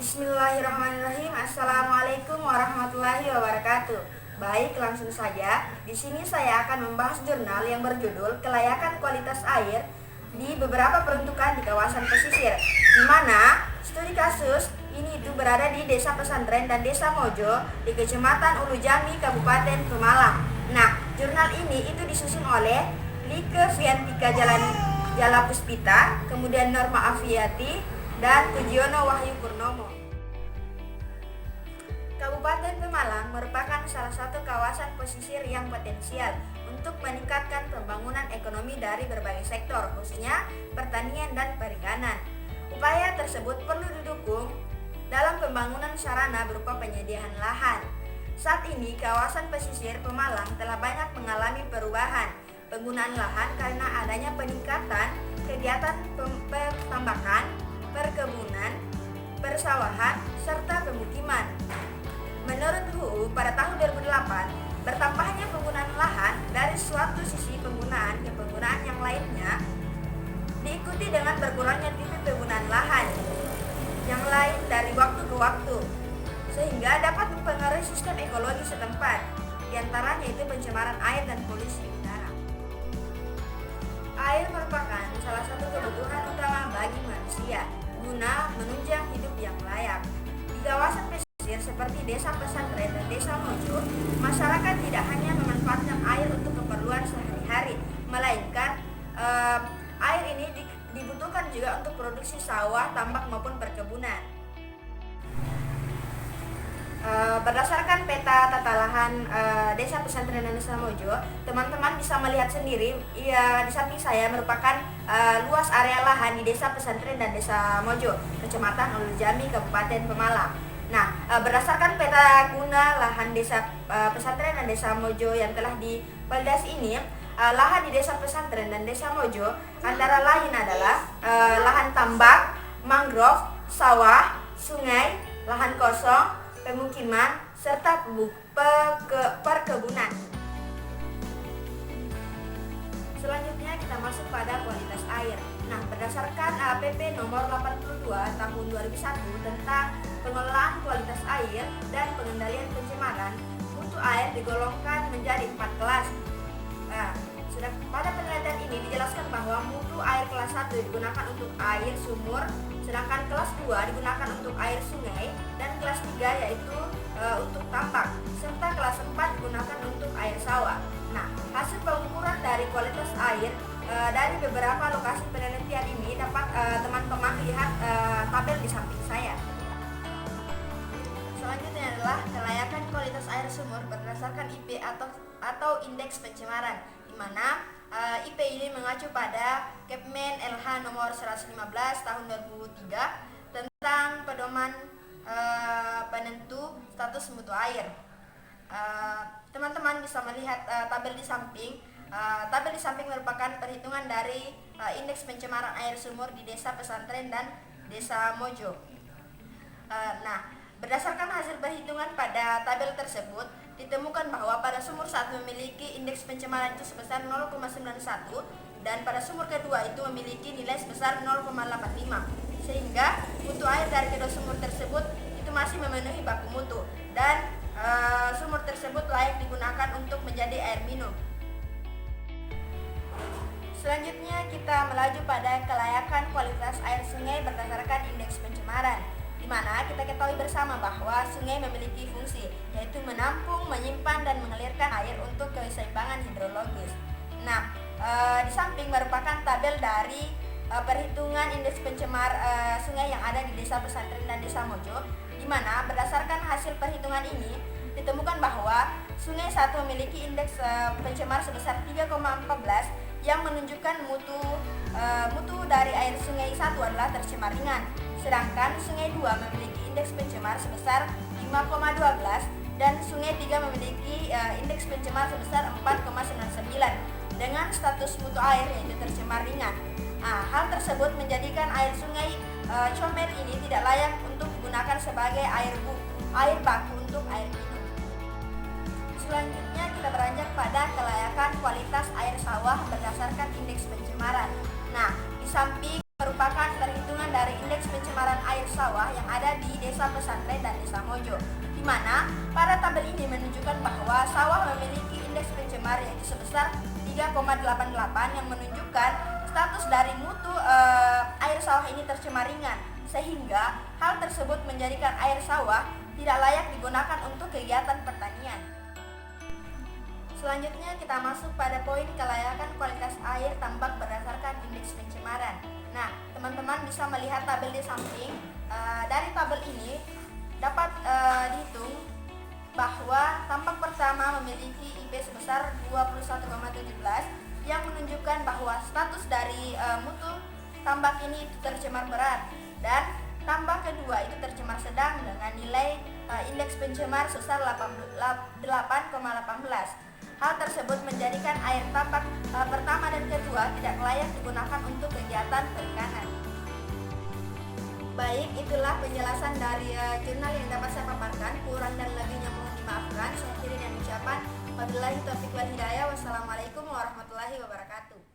Bismillahirrahmanirrahim. Assalamualaikum warahmatullahi wabarakatuh. Baik, langsung saja. Di sini saya akan membahas jurnal yang berjudul Kelayakan Kualitas Air di beberapa peruntukan di kawasan pesisir, di mana studi kasus ini itu berada di Desa Pesantren dan Desa Mojo di Kecamatan Ulu Jami, Kabupaten Pemalang. Nah, jurnal ini itu disusun oleh Like Viantika Jala Puspita, kemudian Norma Afiati, dan Pujiono Wahyu Purnomo. Kabupaten Pemalang merupakan salah satu kawasan pesisir yang potensial untuk meningkatkan pembangunan ekonomi dari berbagai sektor, khususnya pertanian dan perikanan. Upaya tersebut perlu didukung dalam pembangunan sarana berupa penyediaan lahan. Saat ini kawasan pesisir Pemalang telah banyak mengalami perubahan penggunaan lahan karena adanya peningkatan kegiatan pertambakan, perkebunan, persawahan, serta pemukiman. Menurut UU pada tahun 2008, bertambahnya penggunaan lahan dari suatu sisi penggunaan ke penggunaan yang lainnya diikuti dengan berkurangnya titik penggunaan lahan yang lain dari waktu ke waktu, sehingga dapat mempengaruhi sistem ekologi setempat, diantaranya itu pencemaran air dan polusi udara. Air merupakan salah satu kebutuhan utama bagi manusia guna menunjang hidup yang layak. Di kawasan pesisir seperti Desa Pesantren dan Desa Mojo, masyarakat tidak hanya memanfaatkan air untuk keperluan sehari-hari, melainkan air ini dibutuhkan juga untuk produksi sawah, tambak maupun perkebunan. Berdasarkan peta tata lahan Desa Pesantren dan Desa Mojo, teman-teman bisa melihat sendiri, di samping saya merupakan luas area lahan di Desa Pesantren dan Desa Mojo, Kecamatan Ulu Jami, Kabupaten Pemalang. Nah, berdasarkan peta guna lahan Desa Pesantren dan Desa Mojo yang telah divalidasi ini, lahan di Desa Pesantren dan Desa Mojo antara lain adalah lahan tambak, mangrove, sawah, sungai, lahan kosong, pemukiman, serta perkebunan. Selanjutnya kita masuk pada kualitas air. Nah, berdasarkan PP nomor 82 tahun 2001 tentang pengelolaan kualitas air dan pengendalian pencemaran, mutu air digolongkan menjadi 4 kelas. Pada penelitian ini dijelaskan bahwa mutu air kelas 1 digunakan untuk air sumur, sedangkan kelas 2 digunakan untuk air sungai, dan kelas 3 yaitu untuk tambak, serta kelas 4 digunakan untuk air sawah. Nah, hasil pengukuran dari kualitas air dari beberapa lokasi penelitian ini dapat teman-teman lihat tabel di samping saya. Selanjutnya adalah kelayakan kualitas air sumur berdasarkan IP atau indeks pencemaran, di mana IP ini mengacu pada Kepmen LH nomor 115 tahun 2003 tentang pedoman penentu status mutu air. Teman-teman bisa melihat tabel di samping. Tabel di samping merupakan perhitungan dari indeks pencemaran air sumur di Desa Pesantren dan Desa Mojo. Berdasarkan hasil perhitungan pada tabel tersebut, ditemukan bahwa pada sumur 1 memiliki indeks pencemaran itu sebesar 0,91 dan pada sumur kedua itu memiliki nilai sebesar 0,85, sehingga mutu air dari kedua sumur tersebut itu masih memenuhi baku mutu dan sumur tersebut layak digunakan untuk menjadi air minum. Selanjutnya kita melaju pada kelayakan kualitas air sungai berdasarkan indeks pencemaran, di mana kita ketahui bersama bahwa sungai memiliki fungsi yaitu menampung, menyimpan, dan mengalirkan air untuk keseimbangan hidrologis. Nah, di samping merupakan tabel dari perhitungan indeks pencemar sungai yang ada di Desa Pesantren dan Desa Mojo, di mana berdasarkan hasil perhitungan ini ditemukan bahwa sungai 1 memiliki indeks pencemar sebesar 3,14 yang menunjukkan mutu dari air sungai 1 adalah tercemar ringan. Sedangkan sungai 2 memiliki indeks pencemar sebesar 5,12 dan sungai 3 memiliki indeks pencemar sebesar 4,99 dengan status mutu air yaitu tercemar ringan. Hal tersebut menjadikan air sungai Comel ini tidak layak untuk digunakan sebagai air baku untuk air minum. Selanjutnya kita beranjak pada kelayakan kualitas air sawah berdasarkan indeks pencemaran. Nah, di samping merupakan perhitungan dari indeks pencemaran air sawah yang ada di Desa Pesantren dan Desa Mojo, di mana pada tabel ini menunjukkan bahwa sawah memiliki indeks pencemar yaitu sebesar 3,88 yang menunjukkan status dari mutu air sawah ini tercemar ringan, sehingga hal tersebut menjadikan air sawah tidak layak digunakan untuk kegiatan pertanian. Selanjutnya kita masuk pada poin kelayakan kualitas air tambak berdasarkan indeks pencemaran. Nah, teman-teman bisa melihat tabel di samping. Dari tabel ini dapat dihitung bahwa tambak pertama memiliki IP sebesar 21,17 yang menunjukkan bahwa status dari mutu tambak ini itu tercemar berat, dan tambak kedua itu tercemar sedang dengan nilai indeks pencemar sebesar 8,18. Hal tersebut menjadikan air tambak pertama dan kedua tidak layak digunakan untuk kegiatan perikanan. Baik, itulah penjelasan dari jurnal yang dapat saya paparkan. Kurang dan lebihnya mohon dimaafkan. Saya akhiri dengan ucapan wabillahi taufiq wal hidayah. Wassalamualaikum warahmatullahi wabarakatuh.